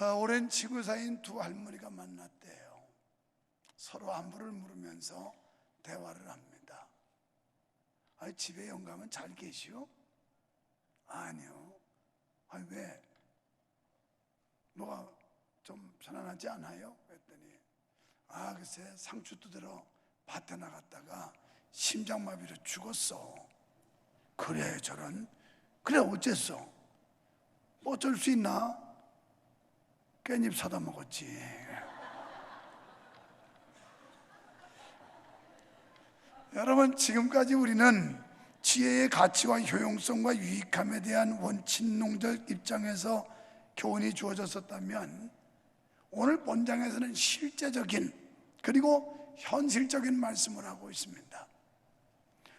오랜 친구 사이인 두 할머니가 만났대요. 서로 안부를 물으면서 대화를 합니다. 집에 영감은 잘 계시오? 아니요. 왜? 뭐가 좀 편안하지 않아요? 그랬더니 글쎄 상추 뜯으러 밭에 나갔다가 심장마비로 죽었어. 그래 저런. 그래 어쨌어? 뭐 어쩔 수 있나? 깻잎 사다 먹었지. 여러분, 지금까지 우리는 지혜의 가치와 효용성과 유익함에 대한 원칙론적 입장에서 교훈이 주어졌었다면, 오늘 본장에서는 실제적인 그리고 현실적인 말씀을 하고 있습니다.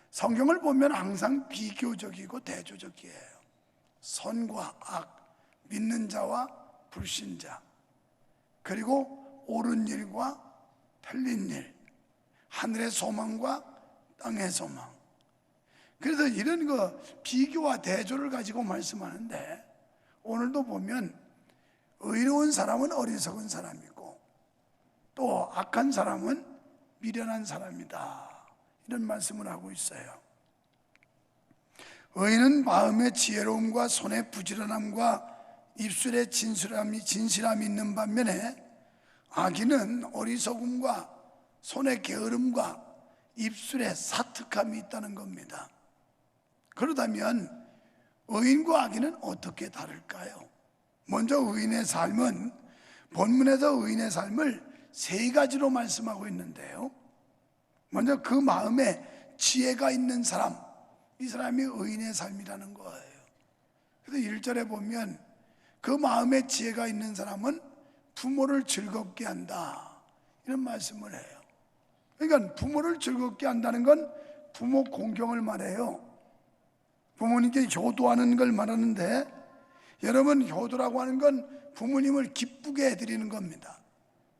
성경을 보면 항상 비교적이고 대조적이에요. 선과 악, 믿는 자와 불신자, 그리고 옳은 일과 틀린 일, 하늘의 소망과 땅의 소망. 그래서 이런 비교와 대조를 가지고 말씀하는데, 오늘도 보면 의로운 사람은 어리석은 사람이고 또 악한 사람은 미련한 사람이다, 이런 말씀을 하고 있어요. 의인은 마음의 지혜로움과 손의 부지런함과 입술의 진실함이 있는 반면에, 악인은 어리석음과 손의 게으름과 입술에 사특함이 있다는 겁니다. 그렇다면 의인과 악인은 어떻게 다를까요? 먼저 의인의 삶은, 본문에서 의인의 삶을 세 가지로 말씀하고 있는데요, 먼저 그 마음에 지혜가 있는 사람, 이 사람이 의인의 삶이라는 거예요. 그래서 1절에 보면 그 마음에 지혜가 있는 사람은 부모를 즐겁게 한다, 이런 말씀을 해요. 그러니까 부모를 즐겁게 한다는 건 부모 공경을 말해요. 부모님께 효도하는 걸 말하는데, 여러분, 효도라고 하는 건 부모님을 기쁘게 해드리는 겁니다.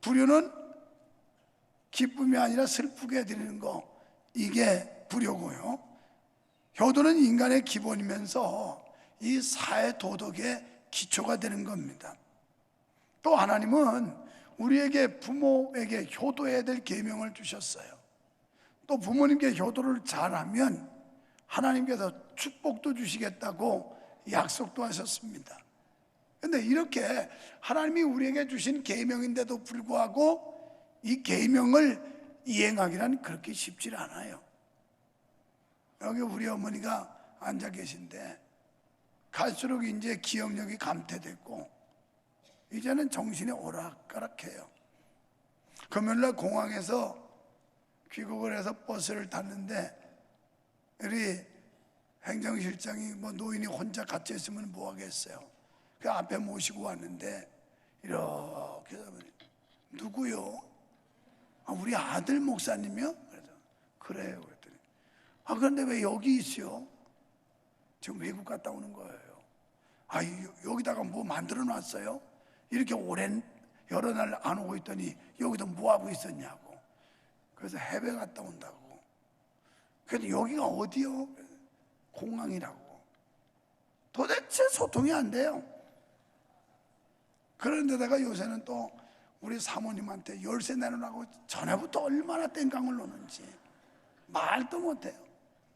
불효는 기쁨이 아니라 슬프게 해드리는 거, 이게 불효고요. 효도는 인간의 기본이면서 이 사회 도덕의 기초가 되는 겁니다. 또 하나님은 우리에게 부모에게 효도해야 될 계명을 주셨어요. 또 부모님께 효도를 잘하면 하나님께서 축복도 주시겠다고 약속도 하셨습니다. 그런데 이렇게 하나님이 우리에게 주신 계명인데도 불구하고 이 계명을 이행하기란 그렇게 쉽지 않아요. 여기 우리 어머니가 앉아 계신데, 갈수록 이제 기억력이 감퇴됐고 이제는 정신이 오락가락해요. 금요일날 공항에서 귀국을 해서 버스를 탔는데, 우리 행정실장이 노인이 혼자 갇혀 있으면 뭐 하겠어요. 그 앞에 모시고 왔는데, 이렇게 누구요? 우리 아들 목사님이요? 그래서 그래요. 그랬더니 그런데 왜 여기 있어요? 지금 외국 갔다 오는 거예요. 여기다가 뭐 만들어 놨어요? 이렇게 오랜 여러 날 안 오고 있더니 여기도 뭐 하고 있었냐고. 그래서 해외 갔다 온다고. 그래도 여기가 어디요? 공항이라고. 도대체 소통이 안 돼요. 그런데다가 요새는 또 우리 사모님한테 열쇠 내놓으라고 전에부터 얼마나 땡깡을 놓는지 말도 못해요.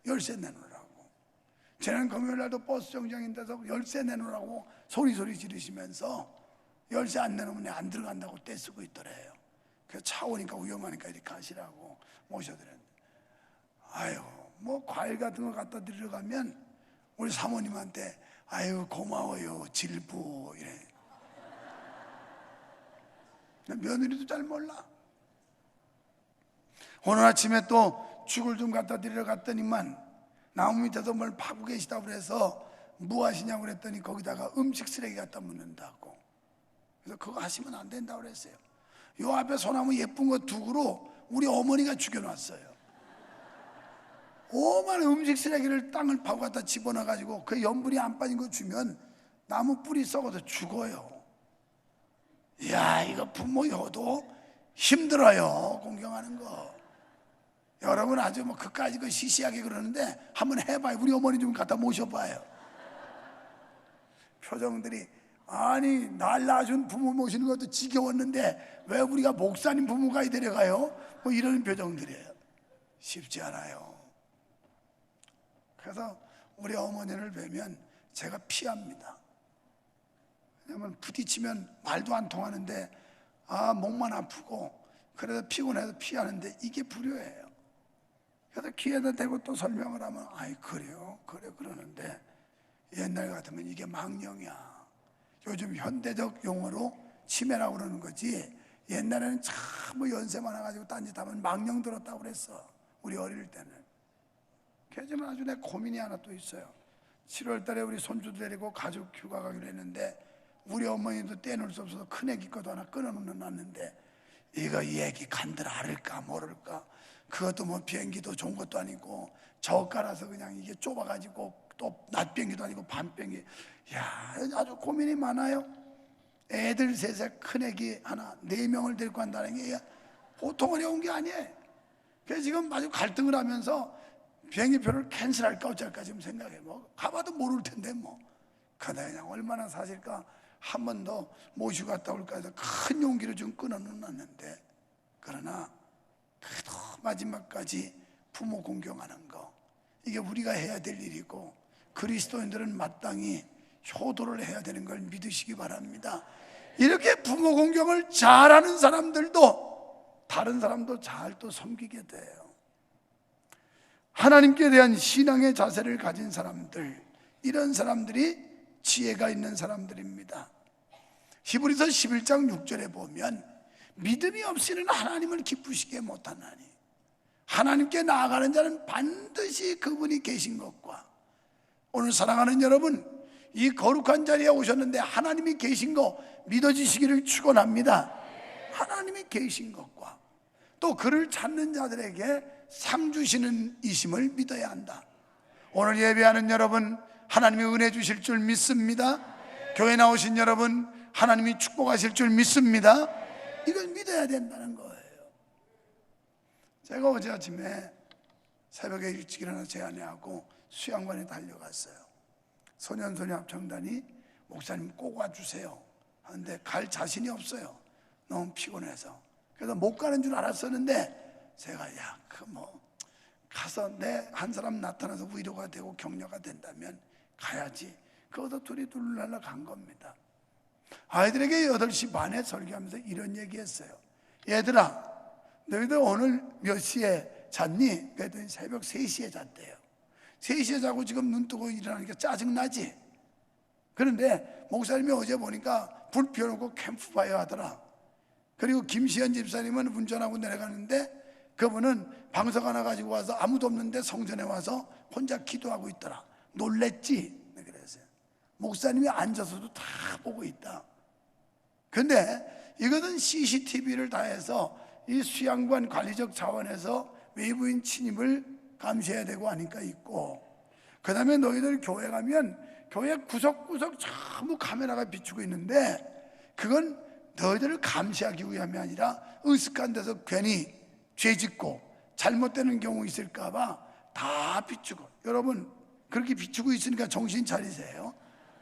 열쇠 내놓으라고. 지난 금요일날도 버스 정장인데서 열쇠 내놓으라고 소리 지르시면서 열쇠 안 내놓으면 안 들어간다고 떼쓰고 있더래요. 그래서 차 오니까 위험하니까 이렇게 가시라고 모셔드렸는데, 뭐 과일 같은 거 갖다 드리러 가면 우리 사모님한테 고마워요 질부 이래. 며느리도 잘 몰라. 오늘 아침에 또 죽을 좀 갖다 드리러 갔더니만 나무 밑에서 뭘 파고 계시다고 그래서 뭐 하시냐고 그랬더니 거기다가 음식 쓰레기 갖다 묻는다고. 그래서 그거 하시면 안 된다고 그랬어요. 요 앞에 소나무 예쁜 거 두 그루 우리 어머니가 죽여놨어요. 오만 음식 쓰레기를 땅을 파고 갖다 집어넣어가지고 그 염분이 안 빠진 거 주면 나무 뿌리 썩어서 죽어요. 이야, 이거 부모 효도 힘들어요. 공경하는 거. 여러분 아주 그까지 시시하게 그러는데 한번 해봐요. 우리 어머니 좀 갖다 모셔봐요. 표정들이 아니 날 낳아준 부모 모시는 것도 지겨웠는데 왜 우리가 목사님 부모가 데려가요? 뭐 이런 표정들이에요. 쉽지 않아요. 그래서 우리 어머니를 뵈면 제가 피합니다. 왜냐면 부딪히면 말도 안 통하는데 목만 아프고 그래서 피곤해서 피하는데 이게 불효예요. 그래서 귀에다 대고 또 설명을 하면 아이 그래요? 그래 그러는데 옛날 같으면 이게 망령이야. 요즘 현대적 용어로 치매라고 그러는 거지 옛날에는 참 뭐 연세 많아가지고 딴짓하면 망령 들었다고 그랬어. 우리 어릴 때는. 그래서 아주 내 고민이 하나 또 있어요. 7월 달에 우리 손주 데리고 가족 휴가 가기로 했는데 우리 어머니도 떼놓을 수 없어서 큰애기 것도 하나 끊어놨는데 이거 이 애기 간들 알을까 모를까. 그것도 뭐 비행기도 좋은 것도 아니고 저가라서 그냥 이게 좁아가지고 또 낮 비행기도 아니고 밤 비행기. 야 아주 고민이 많아요. 애들 셋에 큰애기 하나 4명을 데리고 간다는 게 보통 어려운 게 아니에요. 그래서 지금 아주 갈등을 하면서 비행기표를 캔슬할까 어쩔까 지금 생각해. 뭐 가봐도 모를 텐데 뭐. 그러다 그냥 얼마나 사실까 한 번 더 모시고 갔다 올까 해서 큰 용기를 좀 끊어놓았는데 그러나 그래도 마지막까지 부모 공경하는 거 이게 우리가 해야 될 일이고 그리스도인들은 마땅히 효도를 해야 되는 걸 믿으시기 바랍니다. 이렇게 부모 공경을 잘하는 사람들도 다른 사람도 잘 또 섬기게 돼요. 하나님께 대한 신앙의 자세를 가진 사람들, 이런 사람들이 지혜가 있는 사람들입니다. 히브리서 11장 6절에 보면 믿음이 없이는 하나님을 기쁘시게 못하나니 하나님께 나아가는 자는 반드시 그분이 계신 것과 오늘 사랑하는 여러분 이 거룩한 자리에 오셨는데 하나님이 계신 거 믿어지시기를 축원합니다. 하나님이 계신 것과 또 그를 찾는 자들에게 상 주시는 이심을 믿어야 한다. 오늘 예배하는 여러분 하나님이 은혜 주실 줄 믿습니다. 교회 나오신 여러분 하나님이 축복하실 줄 믿습니다. 이걸 믿어야 된다는 거예요. 제가 어제 아침에 새벽에 일찍 일어나 제 아내하고 수양관에 달려갔어요. 소년소녀 합창단이 목사님 꼭 와주세요 하는데 갈 자신이 없어요. 너무 피곤해서. 그래서 못 가는 줄 알았었는데 제가 가서 내 한 사람 나타나서 위로가 되고 격려가 된다면 가야지. 그것도 둘이 둘러라 간 겁니다. 아이들에게 8시 반에 설교하면서 이런 얘기했어요. 얘들아 너희들 오늘 몇 시에 잤니? 그랬더니 새벽 3시에 잤대요. 3시에 자고 지금 눈 뜨고 일어나니까 짜증나지? 그런데 목사님이 어제 보니까 불 피워놓고 캠프파이어 하더라. 그리고 김시현 집사님은 운전하고 내려가는데 그분은 방석 하나 가지고 와서 아무도 없는데 성전에 와서 혼자 기도하고 있더라. 놀랬지? 그랬어요. 목사님이 앉아서도 다 보고 있다. 근데 이것은 CCTV를 다 해서 이 수양관 관리적 차원에서 외부인 침입을 감시해야 되고 하니까 있고, 그 다음에 너희들 교회 가면 교회 구석구석 전부 카메라가 비추고 있는데 그건 너희들을 감시하기 위함이 아니라 으슥한 데서 괜히 죄짓고 잘못되는 경우 있을까봐 다 비추고. 여러분 그렇게 비추고 있으니까 정신 차리세요.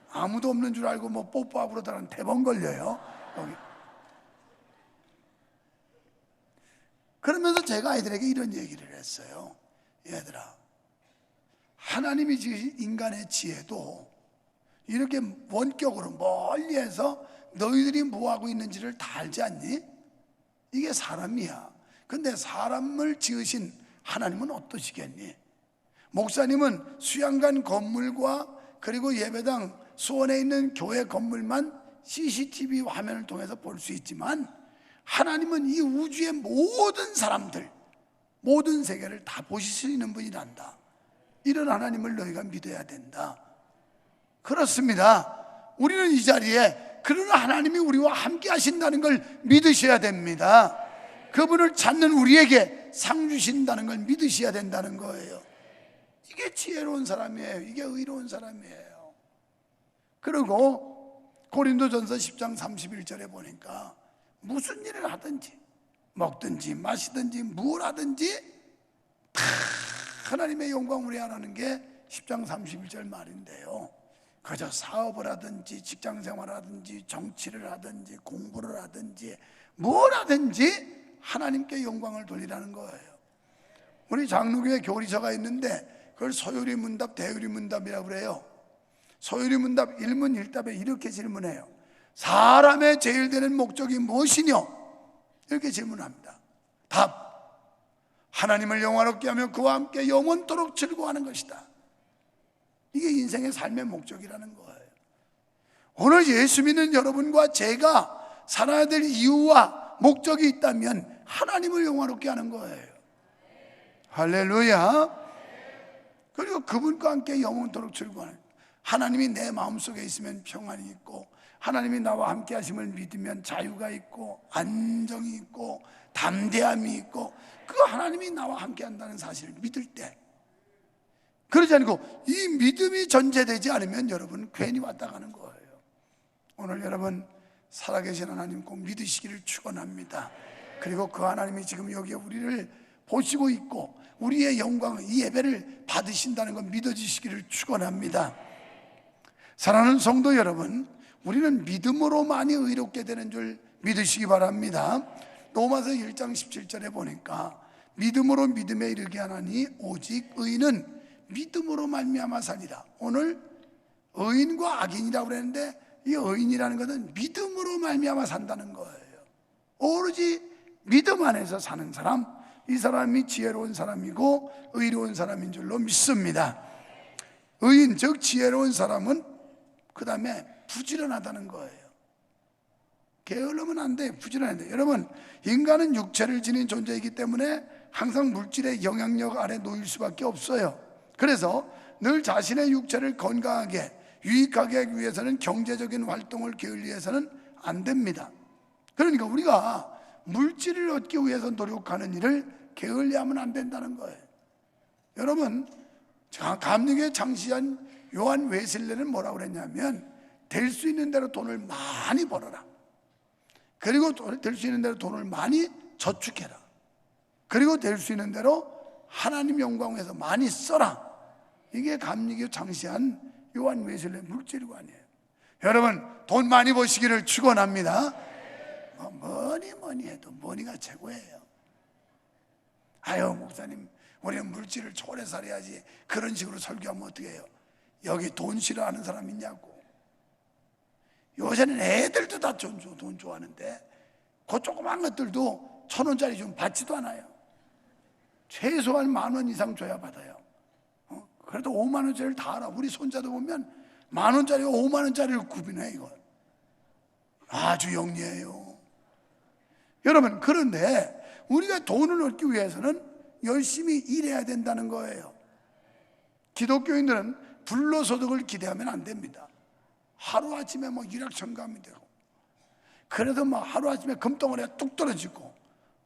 아무도 없는 줄 알고 뭐 뽀뽀하고 그러다가 대번 걸려요 여기. 그러면서 제가 아이들에게 이런 얘기를 했어요. 얘들아 하나님이 지으신 인간의 지혜도 이렇게 원격으로 멀리해서 너희들이 뭐하고 있는지를 다 알지 않니? 이게 사람이야. 근데 사람을 지으신 하나님은 어떠시겠니? 목사님은 수양관 건물과 그리고 예배당 수원에 있는 교회 건물만 CCTV 화면을 통해서 볼 수 있지만 하나님은 이 우주의 모든 사람들, 모든 세계를 다 보실 수 있는 분이란다. 이런 하나님을 너희가 믿어야 된다. 그렇습니다. 우리는 이 자리에 그런 하나님이 우리와 함께 하신다는 걸 믿으셔야 됩니다. 그분을 찾는 우리에게 상 주신다는 걸 믿으셔야 된다는 거예요. 이게 지혜로운 사람이에요. 이게 의로운 사람이에요. 그리고 고린도전서 10장 31절에 보니까 무슨 일을 하든지 먹든지 마시든지 뭘 하든지 다 하나님의 영광을 위하라는 게 10장 31절 말인데요. 그저 사업을 하든지 직장 생활을 하든지 정치를 하든지 공부를 하든지 뭘 하든지 하나님께 영광을 돌리라는 거예요. 우리 장로교회 교리서가 있는데 그걸 소요리 문답, 대요리 문답이라고 그래요. 소요리 문답 1문 1답에 이렇게 질문해요. 사람의 제일 되는 목적이 무엇이뇨? 이렇게 질문합니다. 답, 하나님을 영화롭게 하며 그와 함께 영원토록 즐거워하는 것이다. 이게 인생의 삶의 목적이라는 거예요. 오늘 예수 믿는 여러분과 제가 살아야 될 이유와 목적이 있다면 하나님을 영화롭게 하는 거예요. 할렐루야. 그리고 그분과 함께 영원토록 즐거워하는, 하나님이 내 마음속에 있으면 평안이 있고, 하나님이 나와 함께 하심을 믿으면 자유가 있고 안정이 있고 담대함이 있고, 그 하나님이 나와 함께 한다는 사실을 믿을 때, 그러지 않고 이 믿음이 전제되지 않으면 여러분 괜히 왔다 가는 거예요. 오늘 여러분 살아계신 하나님 꼭 믿으시기를 축원합니다. 그리고 그 하나님이 지금 여기에 우리를 보시고 있고 우리의 영광, 이 예배를 받으신다는 걸 믿어주시기를 축원합니다. 사랑하는 성도 여러분, 우리는 믿음으로만이 의롭게 되는 줄 믿으시기 바랍니다. 로마서 1장 17절에 보니까 믿음으로 믿음에 이르게 하나니 오직 의인은 믿음으로 말미암아 살리라. 오늘 의인과 악인이라고 그랬는데 이 의인이라는 것은 믿음으로 말미암아 산다는 거예요. 오로지 믿음 안에서 사는 사람, 이 사람이 지혜로운 사람이고 의로운 사람인 줄로 믿습니다. 의인 즉 지혜로운 사람은 그 다음에 부지런하다는 거예요. 게으르면 안 돼. 부지런해야 돼. 여러분, 인간은 육체를 지닌 존재이기 때문에 항상 물질의 영향력 아래 놓일 수밖에 없어요. 그래서 늘 자신의 육체를 건강하게 유익하게 하기 위해서는 경제적인 활동을 게을리해서는 안 됩니다. 그러니까 우리가 물질을 얻기 위해서 노력하는 일을 게을리하면 안 된다는 거예요. 여러분, 감리교에 창시한 요한 웨슬레는 뭐라고 그랬냐면 될 수 있는 대로 돈을 많이 벌어라. 그리고 될 수 있는 대로 돈을 많이 저축해라. 그리고 될 수 있는 대로 하나님 영광을 위해서 많이 써라. 이게 감리교 창시한 요한 웨슬레 물질관이에요. 여러분, 돈 많이 버시기를 축원합니다. 뭐니 해도 머니가 최고예요. 아유, 목사님, 우리는 물질을 초월해 살아야지. 그런 식으로 설교하면 어떻게 해요? 여기 돈 싫어하는 사람 있냐고. 요새는 애들도 다 돈 좋아하는데 그 조그만 것들도 1,000원짜리 좀 받지도 않아요. 최소한 10,000원 이상 줘야 받아요. 그래도 50,000원짜리를 다 알아. 우리 손자도 보면 10,000원짜리와 50,000원짜리를 구분해. 이거 아주 영리해요. 여러분, 그런데 우리가 돈을 얻기 위해서는 열심히 일해야 된다는 거예요. 기독교인들은 불로소득을 기대하면 안 됩니다. 하루아침에 뭐 일확천금이 되고, 그래도 뭐 하루아침에 금덩어리가 뚝 떨어지고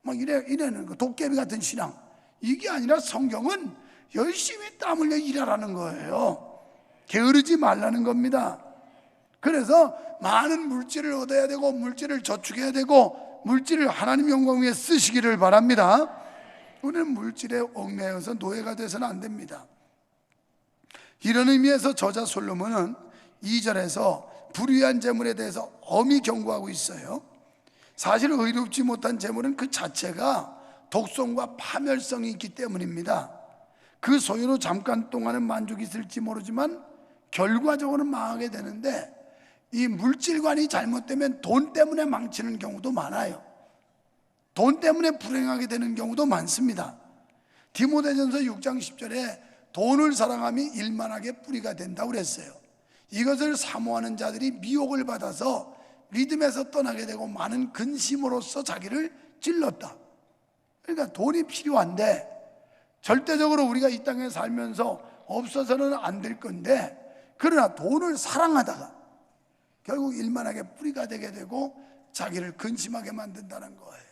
막 이래는 거, 도깨비 같은 신앙, 이게 아니라 성경은 열심히 땀 흘려 일하라는 거예요. 게으르지 말라는 겁니다. 그래서 많은 물질을 얻어야 되고 물질을 저축해야 되고 물질을 하나님 영광 위해 쓰시기를 바랍니다. 우리는 물질에 얽매여서 노예가 돼서는 안 됩니다. 이런 의미에서 저자 솔로몬은 2절에서 불의한 재물에 대해서 엄히 경고하고 있어요. 사실 의롭지 못한 재물은 그 자체가 독성과 파멸성이 있기 때문입니다. 그 소유로 잠깐 동안은 만족이 있을지 모르지만 결과적으로는 망하게 되는데, 이 물질관이 잘못되면 돈 때문에 망치는 경우도 많아요. 돈 때문에 불행하게 되는 경우도 많습니다. 디모데전서 6장 10절에 돈을 사랑함이 일만하게 뿌리가 된다고 그랬어요. 이것을 사모하는 자들이 미혹을 받아서 믿음에서 떠나게 되고 많은 근심으로써 자기를 찔렀다. 그러니까 돈이 필요한데 절대적으로 우리가 이 땅에 살면서 없어서는 안 될 건데, 그러나 돈을 사랑하다가 결국 일만하게 뿌리가 되게 되고 자기를 근심하게 만든다는 거예요.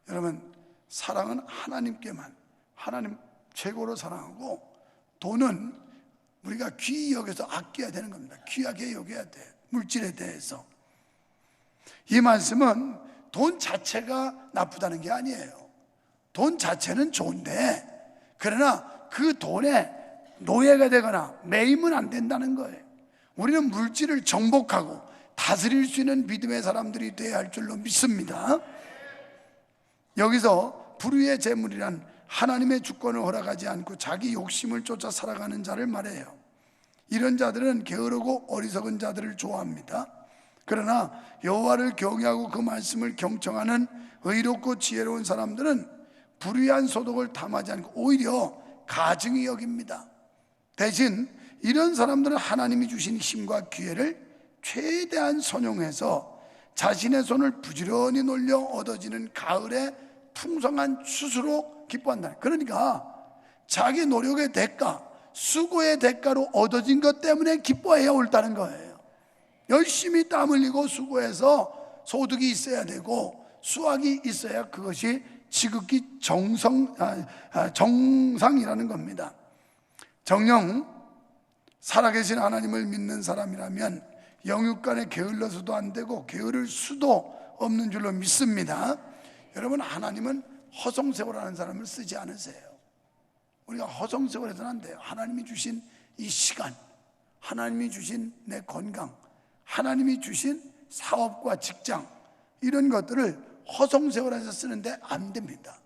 여러분, 사랑은 하나님께만, 하나님 최고로 사랑하고, 돈은 우리가 귀히 여겨서 아껴야 되는 겁니다. 귀하게 여겨야 돼, 물질에 대해서. 이 말씀은 돈 자체가 나쁘다는 게 아니에요. 돈 자체는 좋은데, 그러나 그 돈에 노예가 되거나 매이면 안 된다는 거예요. 우리는 물질을 정복하고 다스릴 수 있는 믿음의 사람들이 되어야 할 줄로 믿습니다. 여기서 불의의 재물이란 하나님의 주권을 허락하지 않고 자기 욕심을 쫓아 살아가는 자를 말해요. 이런 자들은 게으르고 어리석은 자들을 좋아합니다. 그러나 여호와를 경외하고 그 말씀을 경청하는 의롭고 지혜로운 사람들은 불의한 소득을 탐하지 않고 오히려 가증히 여깁니다. 대신 이런 사람들은 하나님이 주신 힘과 기회를 최대한 선용해서 자신의 손을 부지런히 놀려 얻어지는 가을의 풍성한 추수로 기뻐한다. 그러니까 자기 노력의 대가, 수고의 대가로 얻어진 것 때문에 기뻐해야 옳다는 거예요. 열심히 땀 흘리고 수고해서 소득이 있어야 되고 수확이 있어야 그것이 지극히 정상이라는 겁니다. 정녕 살아계신 하나님을 믿는 사람이라면 영육간에 게을러서도 안 되고 게으를 수도 없는 줄로 믿습니다. 여러분, 하나님은 허송세월하는 사람을 쓰지 않으세요. 우리가 허송세월해서는 안 돼요. 하나님이 주신 이 시간, 하나님이 주신 내 건강, 하나님이 주신 사업과 직장, 이런 것들을 허송세월해서 쓰는데 안 됩니다.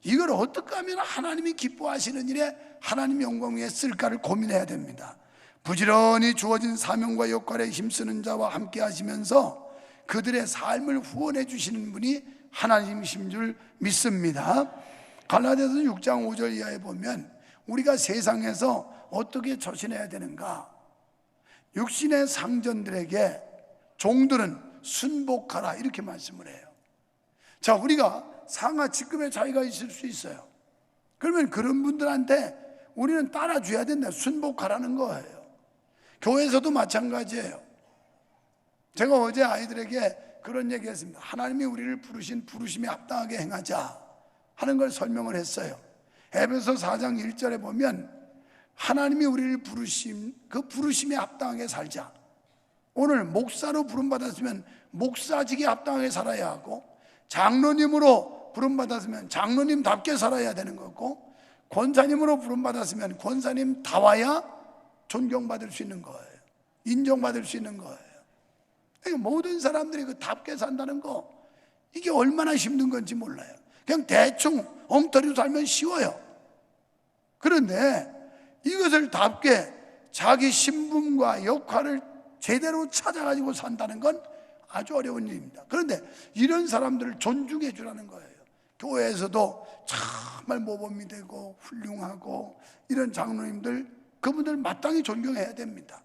이걸 어떻게 하면 하나님이 기뻐하시는 일에 하나님 영광 위에 쓸까를 고민해야 됩니다. 부지런히 주어진 사명과 역할에 힘쓰는 자와 함께 하시면서 그들의 삶을 후원해 주시는 분이 하나님이신 줄 믿습니다. 갈라디아서 6장 5절 이하에 보면 우리가 세상에서 어떻게 처신해야 되는가? 육신의 상전들에게 종들은 순복하라, 이렇게 말씀을 해요. 자, 우리가 상하 직급의 차이가 있을 수 있어요. 그러면 그런 분들한테 우리는 따라줘야 된다, 순복하라는 거예요. 교회에서도 마찬가지예요. 제가 어제 아이들에게 그런 얘기 했습니다. 하나님이 우리를 부르신 부르심에 합당하게 행하자 하는 걸 설명을 했어요. 에베소 4장 1절에 보면 하나님이 우리를 부르신 그 부르심에 합당하게 살자. 오늘 목사로 부름받았으면 목사직에 합당하게 살아야 하고, 장로님으로 부름받았으면 장로님답게 살아야 되는 거고, 권사님으로 부름받았으면 권사님다워야 존경받을 수 있는 거예요. 인정받을 수 있는 거예요. 그러니까 모든 사람들이 그 답게 산다는 거, 이게 얼마나 힘든 건지 몰라요. 그냥 대충 엉터리로 살면 쉬워요. 그런데 이것을 답게 자기 신분과 역할을 제대로 찾아가지고 산다는 건 아주 어려운 일입니다. 그런데 이런 사람들을 존중해 주라는 거예요. 교회에서도 정말 모범이 되고 훌륭하고 이런 장로님들, 그분들 마땅히 존경해야 됩니다.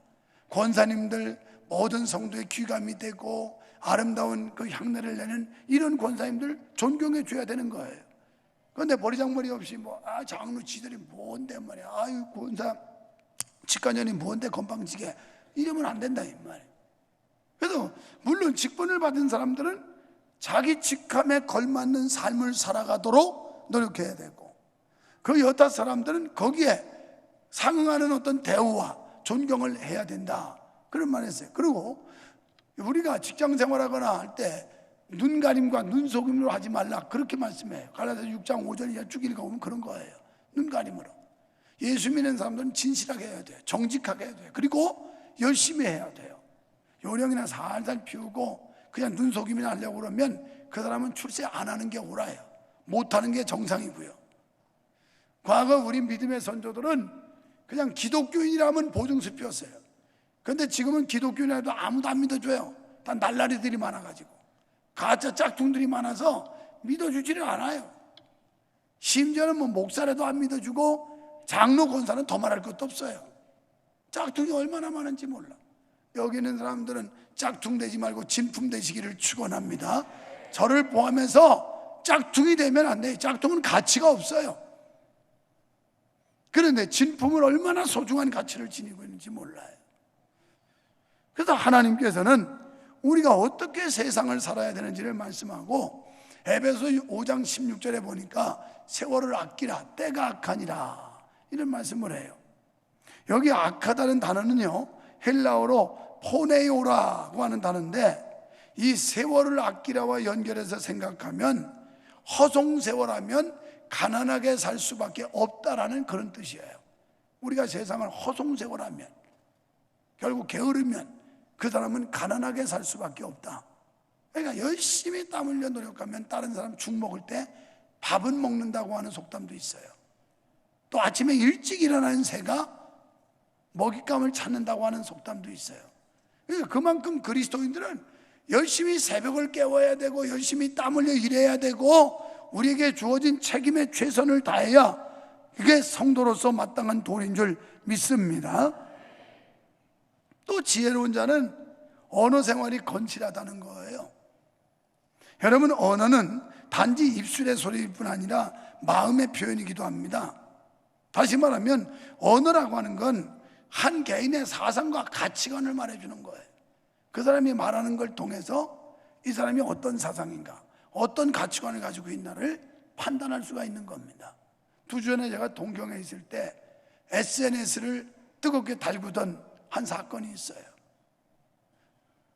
권사님들, 모든 성도의 귀감이 되고 아름다운 그 향내를 내는 이런 권사님들 존경해 줘야 되는 거예요. 그런데 버리장머리 없이 장로 지들이 뭔데 말이야, 아유 권사 직관년이 뭔데 건방지게, 이러면 안 된다 이 말이에요. 그래서 물론 직분을 받은 사람들은 자기 직함에 걸맞는 삶을 살아가도록 노력해야 되고, 그 여타 사람들은 거기에 상응하는 어떤 대우와 존경을 해야 된다, 그런 말 했어요. 그리고 우리가 직장 생활하거나 할 때 눈가림과 눈속임으로 하지 말라, 그렇게 말씀해요. 갈라디아서 6장 5절 이하 쭉 읽어보면 그런 거예요. 눈가림으로. 예수 믿는 사람들은 진실하게 해야 돼요. 정직하게 해야 돼요. 그리고 열심히 해야 돼요. 요령이나 살살 피우고 그냥 눈속임이나 하려고 그러면 그 사람은 출세 안 하는 게 옳아요. 못하는 게 정상이고요. 과거 우리 믿음의 선조들은 그냥 기독교인이라면 보증수표였어요. 그런데 지금은 기독교인이라도 아무도 안 믿어줘요. 다 날라리들이 많아가지고, 가짜 짝퉁들이 많아서 믿어주지를 않아요. 심지어는 목사라도 안 믿어주고 장로 권사는 더 말할 것도 없어요. 짝퉁이 얼마나 많은지 몰라. 여기 있는 사람들은 짝퉁 되지 말고 진품 되시기를 축원합니다. 저를 포함해서 짝퉁이 되면 안 돼요. 짝퉁은 가치가 없어요. 그런데 진품을 얼마나 소중한 가치를 지니고 있는지 몰라요. 그래서 하나님께서는 우리가 어떻게 세상을 살아야 되는지를 말씀하고, 에베소 5장 16절에 보니까 세월을 아끼라, 때가 악하니라, 이런 말씀을 해요. 여기 악하다는 단어는요, 헬라어로 포네오라고 하는 단어인데, 이 세월을 아끼라와 연결해서 생각하면 허송세월하면 가난하게 살 수밖에 없다라는 그런 뜻이에요. 우리가 세상을 허송세월하면, 결국 게으르면 그 사람은 가난하게 살 수밖에 없다. 그러니까 열심히 땀 흘려 노력하면 다른 사람 죽 먹을 때 밥은 먹는다고 하는 속담도 있어요. 또 아침에 일찍 일어나는 새가 먹잇감을 찾는다고 하는 속담도 있어요. 그러니까 그만큼 그리스도인들은 열심히 새벽을 깨워야 되고 열심히 땀 흘려 일해야 되고 우리에게 주어진 책임에 최선을 다해야 그게 성도로서 마땅한 도리인 줄 믿습니다. 또 지혜로운 자는 언어 생활이 건실하다는 거예요. 여러분, 언어는 단지 입술의 소리일 뿐 아니라 마음의 표현이기도 합니다. 다시 말하면 언어라고 하는 건 한 개인의 사상과 가치관을 말해주는 거예요. 그 사람이 말하는 걸 통해서 이 사람이 어떤 사상인가, 어떤 가치관을 가지고 있나를 판단할 수가 있는 겁니다. 2주 전에 제가 동경에 있을 때 SNS를 뜨겁게 달구던 한 사건이 있어요.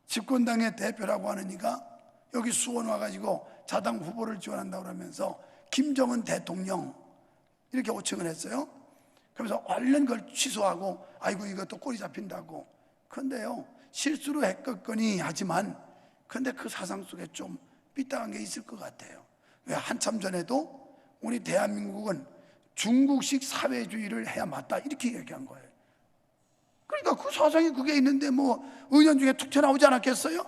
집권당의 대표라고 하는 이가 여기 수원 와가지고 자당 후보를 지원한다고 그러면서 김정은 대통령 이렇게 호칭을 했어요. 그래서 얼른 그걸 취소하고 아이고 이것도 꼬리 잡힌다고. 그런데요, 실수로 했겠거니 하지만 근데 그 사상 속에 좀 삐딱한 게 있을 것 같아요. 왜? 한참 전에도 우리 대한민국은 중국식 사회주의를 해야 맞다 이렇게 얘기한 거예요. 그러니까 그 사상이 그게 있는데 뭐 의원 중에 툭 튀어나오지 않았겠어요?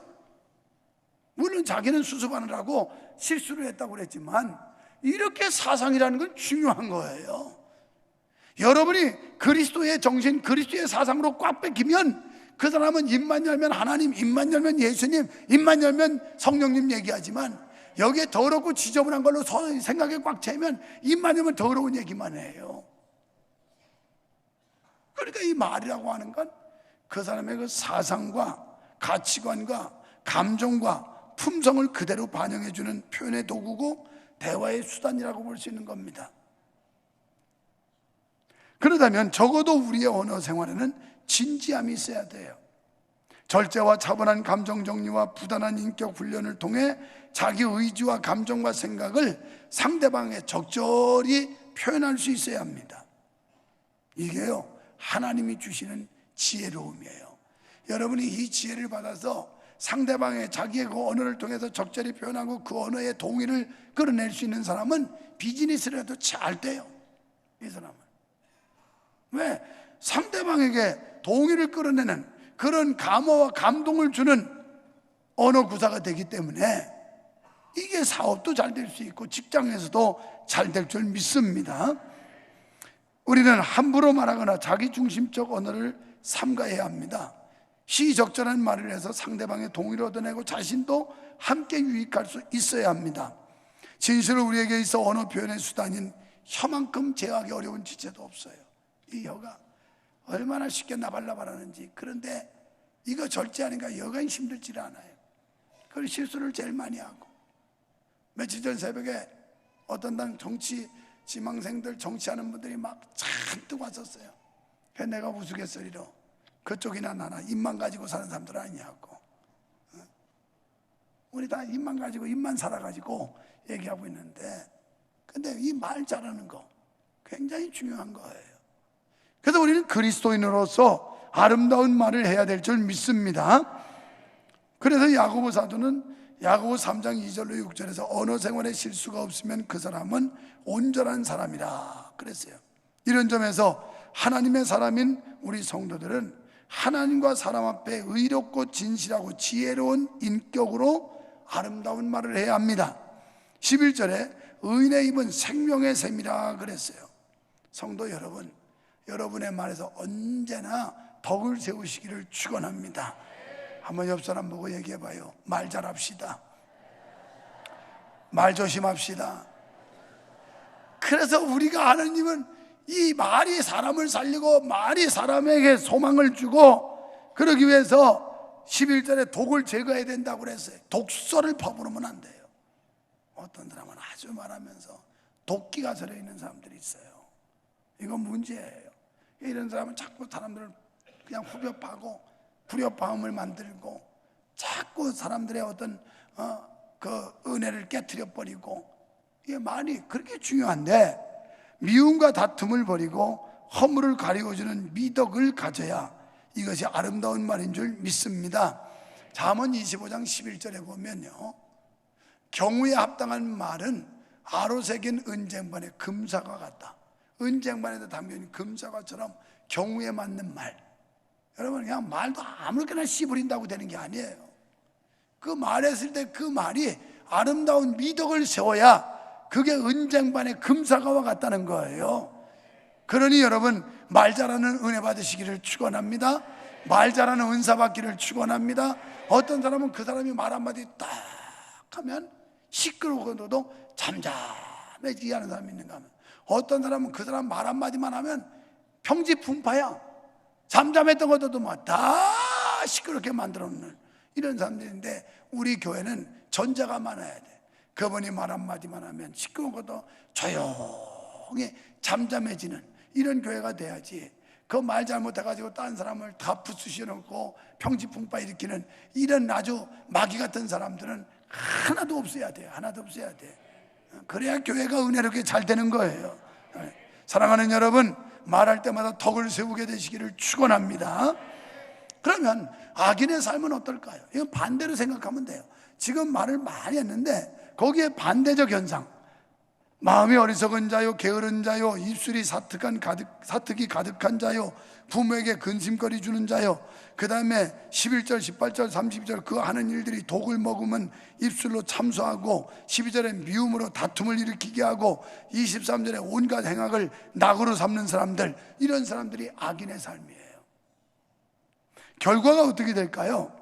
물론 자기는 수습하느라고 실수를 했다고 그랬지만 이렇게 사상이라는 건 중요한 거예요. 여러분이 그리스도의 정신, 그리스도의 사상으로 꽉 뺏기면 그 사람은 입만 열면 하나님, 입만 열면 예수님, 입만 열면 성령님 얘기하지만 여기에 더럽고 지저분한 걸로 생각에 꽉 차면 입만 열면 더러운 얘기만 해요. 그러니까 이 말이라고 하는 건 그 사람의 그 사상과 가치관과 감정과 품성을 그대로 반영해주는 표현의 도구고 대화의 수단이라고 볼 수 있는 겁니다. 그러다면 적어도 우리의 언어 생활에는 진지함이 있어야 돼요. 절제와 차분한 감정 정리와 부단한 인격 훈련을 통해 자기 의지와 감정과 생각을 상대방에 적절히 표현할 수 있어야 합니다. 이게요, 하나님이 주시는 지혜로움이에요. 여러분이 이 지혜를 받아서 상대방의 자기의 그 언어를 통해서 적절히 표현하고 그 언어의 동의를 끌어낼 수 있는 사람은 비즈니스를 해도 잘 돼요. 이 사람은. 왜? 상대방에게 동의를 끌어내는 그런 감화와 감동을 주는 언어 구사가 되기 때문에 이게 사업도 잘 될 수 있고 직장에서도 잘 될 줄 믿습니다. 우리는 함부로 말하거나 자기중심적 언어를 삼가해야 합니다. 시적절한 말을 해서 상대방의 동의를 얻어내고 자신도 함께 유익할 수 있어야 합니다. 진실은 우리에게 있어 언어 표현의 수단인 혀만큼 제어하기 어려운 지체도 없어요. 이 혀가 얼마나 쉽게 나발나발하는지. 그런데 이거 절제하니까 여간 힘들지 않아요. 그걸 실수를 제일 많이 하고. 며칠 전 새벽에 어떤 당 정치 지망생들 정치하는 분들이 막 잔뜩 왔었어요. 그래서 내가 우스갯소리로 그쪽이나 나나 입만 가지고 사는 사람들 아니냐고. 우리 다 입만 가지고 입만 살아가지고 얘기하고 있는데, 근데 이 말 잘하는 거 굉장히 중요한 거예요. 그래서 우리는 그리스도인으로서 아름다운 말을 해야 될 줄 믿습니다. 그래서 야고보 사도는 야고보 3장 2절로 6절에서 언어 생활에 실수가 없으면 그 사람은 온전한 사람이라 그랬어요. 이런 점에서 하나님의 사람인 우리 성도들은 하나님과 사람 앞에 의롭고 진실하고 지혜로운 인격으로 아름다운 말을 해야 합니다. 11절에 의인의 입은 생명의 샘이라 그랬어요. 성도 여러분, 여러분의 말에서 언제나 덕을 세우시기를 축원합니다. 한번 옆 사람 보고 얘기해봐요. 말 잘합시다. 말 조심합시다. 그래서 우리가 아는 님은 이 말이 사람을 살리고 말이 사람에게 소망을 주고 그러기 위해서 11절에 독을 제거해야 된다고 그랬어요. 독소를 퍼부으면 안 돼요. 어떤 사람은 아주 말하면서 독기가 들어있는 사람들이 있어요. 이건 문제예요. 이런 사람은 자꾸 사람들을 그냥 후벼파고 불협화음을 만들고 자꾸 사람들의 어떤 그 은혜를 깨트려 버리고, 이게 말이 그렇게 중요한데 미움과 다툼을 버리고 허물을 가리워주는 미덕을 가져야 이것이 아름다운 말인 줄 믿습니다. 잠언 25장 11절에 보면요, 경우에 합당한 말은 아로 새긴 은쟁반의 금사과 같다. 은쟁반에도 담겨있는 금사과처럼 경우에 맞는 말. 여러분, 그냥 말도 아무렇게나 씨부린다고 되는 게 아니에요. 그 말했을 때 그 말이 아름다운 미덕을 세워야 그게 은쟁반의 금사과와 같다는 거예요. 그러니 여러분, 말 잘하는 은혜 받으시기를 축원합니다. 말 잘하는 은사 받기를 축원합니다. 어떤 사람은 그 사람이 말 한마디 딱 하면 시끄러워도 잠잠해지게 하는 사람이 있는가 하면, 어떤 사람은 그 사람 말 한마디만 하면 평지풍파야. 잠잠했던 것도 막 다 시끄럽게 만들어 놓는 이런 사람들인데, 우리 교회는 전자가 많아야 돼. 그분이 말 한마디만 하면 시끄러운 것도 조용히 잠잠해지는 이런 교회가 돼야지. 그 말 잘못해가지고 딴 사람을 다 부수셔놓고 평지풍파 일으키는 이런 아주 마귀 같은 사람들은 하나도 없어야 돼. 하나도 없어야 돼. 그래야 교회가 은혜롭게 잘 되는 거예요. 사랑하는 여러분, 말할 때마다 덕을 세우게 되시기를 축원합니다. 그러면 악인의 삶은 어떨까요? 이건 반대로 생각하면 돼요. 지금 말을 많이 했는데 거기에 반대적 현상, 마음이 어리석은 자요, 게으른 자요, 입술이 사특이 가득한 자요, 부모에게 근심거리 주는 자요, 그 다음에 11절, 18절, 32절 그 하는 일들이 독을 먹으면 입술로 참소하고, 12절에 미움으로 다툼을 일으키게 하고, 23절에 온갖 행악을 낙으로 삼는 사람들, 이런 사람들이 악인의 삶이에요. 결과가 어떻게 될까요?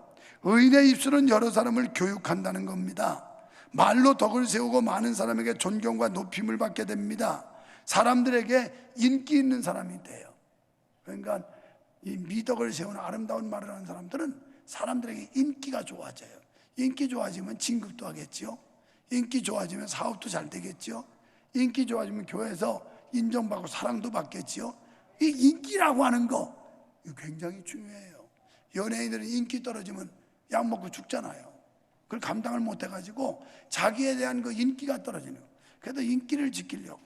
의인의 입술은 여러 사람을 교육한다는 겁니다. 말로 덕을 세우고 많은 사람에게 존경과 높임을 받게 됩니다. 사람들에게 인기 있는 사람이 돼요. 그러니까 이 미덕을 세우는 아름다운 말을 하는 사람들은 사람들에게 인기가 좋아져요. 인기 좋아지면 진급도 하겠죠. 인기 좋아지면 사업도 잘 되겠죠. 인기 좋아지면 교회에서 인정받고 사랑도 받겠죠. 이 인기라고 하는 거, 이거 굉장히 중요해요. 연예인들은 인기 떨어지면 약 먹고 죽잖아요. 그걸 감당을 못 해가지고 자기에 대한 그 인기가 떨어지는 거예요. 그래도 인기를 지키려고.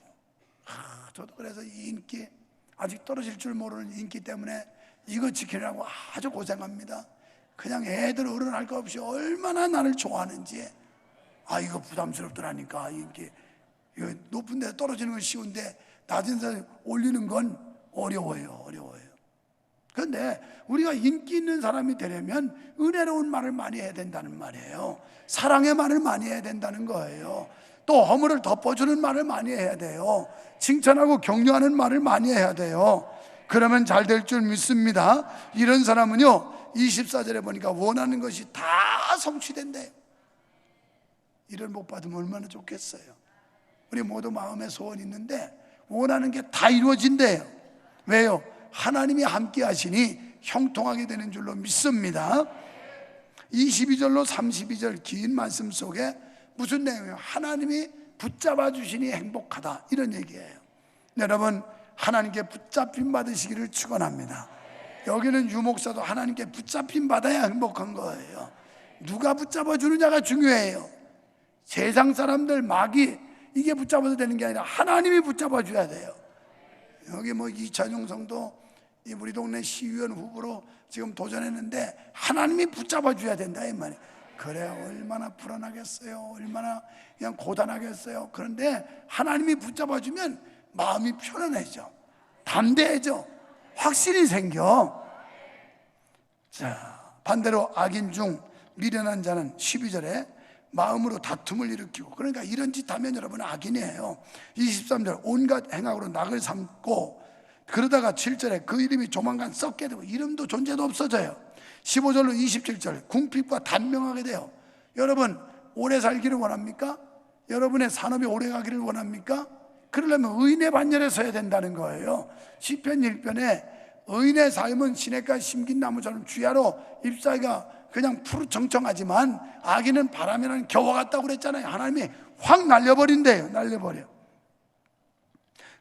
저도 그래서 이 인기, 아직 떨어질 줄 모르는 인기 때문에 이거 지키려고 아주 고생합니다. 그냥 애들 어른할 거 없이 얼마나 나를 좋아하는지. 이거 부담스럽더라니까. 인기, 이거 높은 데 떨어지는 건 쉬운데 낮은 데 올리는 건 어려워요. 그런데 우리가 인기 있는 사람이 되려면 은혜로운 말을 많이 해야 된다는 말이에요. 사랑의 말을 많이 해야 된다는 거예요. 또 허물을 덮어주는 말을 많이 해야 돼요. 칭찬하고 격려하는 말을 많이 해야 돼요. 그러면 잘 될 줄 믿습니다. 이런 사람은요, 24절에 보니까 원하는 것이 다 성취된대요. 이를 못 받으면 얼마나 좋겠어요. 우리 모두 마음에 소원이 있는데 원하는 게 다 이루어진대요. 왜요? 하나님이 함께 하시니 형통하게 되는 줄로 믿습니다. 22절로 32절 긴 말씀 속에 무슨 내용이에요? 하나님이 붙잡아 주시니 행복하다, 이런 얘기예요. 여러분, 하나님께 붙잡힘 받으시기를 축원합니다. 여기는 유목사도 하나님께 붙잡힘 받아야 행복한 거예요. 누가 붙잡아 주느냐가 중요해요. 세상 사람들, 마귀, 이게 붙잡아도 되는 게 아니라 하나님이 붙잡아 줘야 돼요. 여기 뭐 이찬용 성도 우리 동네 시의원 후보로 지금 도전했는데 하나님이 붙잡아 줘야 된다 이 말이에요. 그래야 얼마나 불안하겠어요. 얼마나 그냥 고단하겠어요. 그런데 하나님이 붙잡아 주면 마음이 편안해져, 담대해져, 확신이 생겨. 자, 반대로 악인 중 미련한 자는 12절에 마음으로 다툼을 일으키고, 그러니까 이런 짓 하면 여러분 악인이에요. 23절 온갖 행악으로 낙을 삼고, 그러다가 7절에 그 이름이 조만간 썩게 되고 이름도 존재도 없어져요. 15절로 27절 궁핍과 단명하게 돼요. 여러분, 오래 살기를 원합니까? 여러분의 산업이 오래 가기를 원합니까? 그러려면 의인의 반열에 서야 된다는 거예요. 시편 1편에 의인의 삶은 시냇가 심긴 나무처럼 주야로 잎사귀가 그냥 푸르청청하지만 악인은 바람이라는 겨와 같다고 그랬잖아요. 하나님이 확 날려버린대요. 날려버려.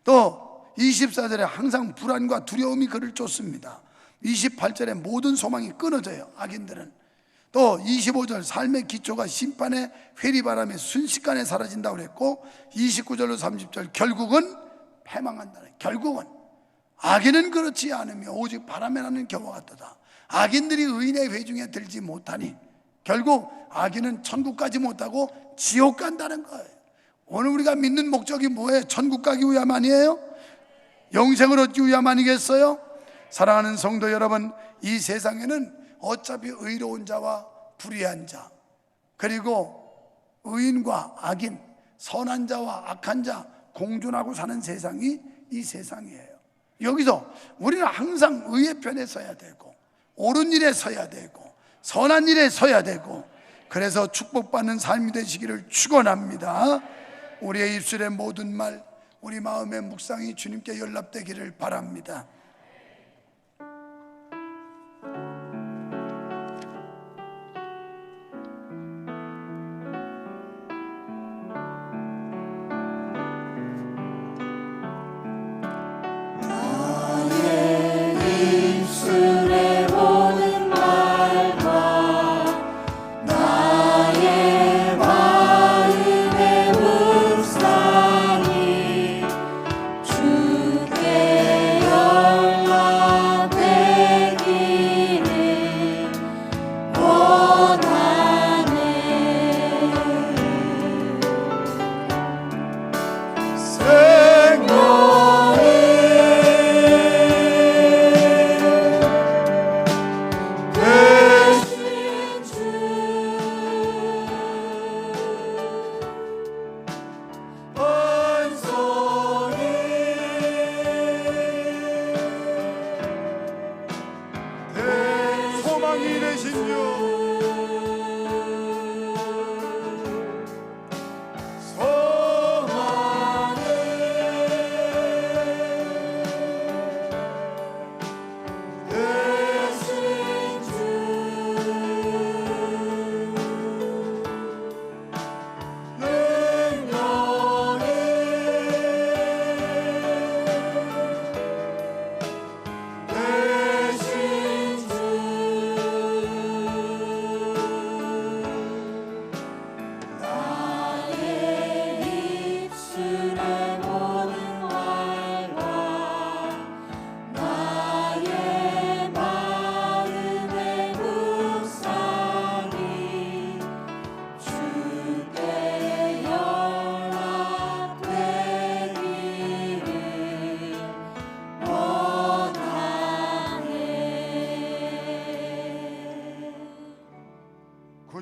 또 24절에 항상 불안과 두려움이 그를 쫓습니다. 28절에 모든 소망이 끊어져요. 악인들은. 또 25절 삶의 기초가 심판의 회리바람에 순식간에 사라진다고 그랬고, 29절로 30절 결국은 패망한다는, 결국은 악인은 그렇지 않으며 오직 바람에 나는 겨와 같도다. 악인들이 의인의 회중에 들지 못하니 결국 악인은 천국 가지 못하고 지옥 간다는 거예요. 오늘 우리가 믿는 목적이 뭐예요? 천국 가기 위함 아니에요? 영생을 얻기 위함 아니겠어요? 사랑하는 성도 여러분, 이 세상에는 어차피 의로운 자와 불의한 자, 그리고 의인과 악인, 선한 자와 악한 자 공존하고 사는 세상이 이 세상이에요. 여기서 우리는 항상 의의 편에 서야 되고, 옳은 일에 서야 되고, 선한 일에 서야 되고, 그래서 축복받는 삶이 되시기를 축원합니다. 우리의 입술의 모든 말, 우리 마음의 묵상이 주님께 연락되기를 바랍니다.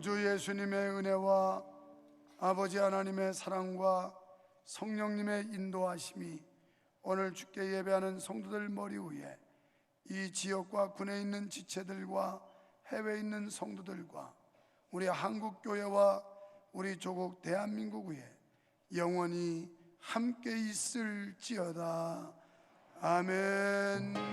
구주 예수님의 은혜와 아버지 하나님의 사랑과 성령님의 인도하심이 오늘 주께 예배하는 성도들 머리 위에, 이 지역과 군에 있는 지체들과 해외에 있는 성도들과 우리 한국교회와 우리 조국 대한민국 위에 영원히 함께 있을지어다. 아멘.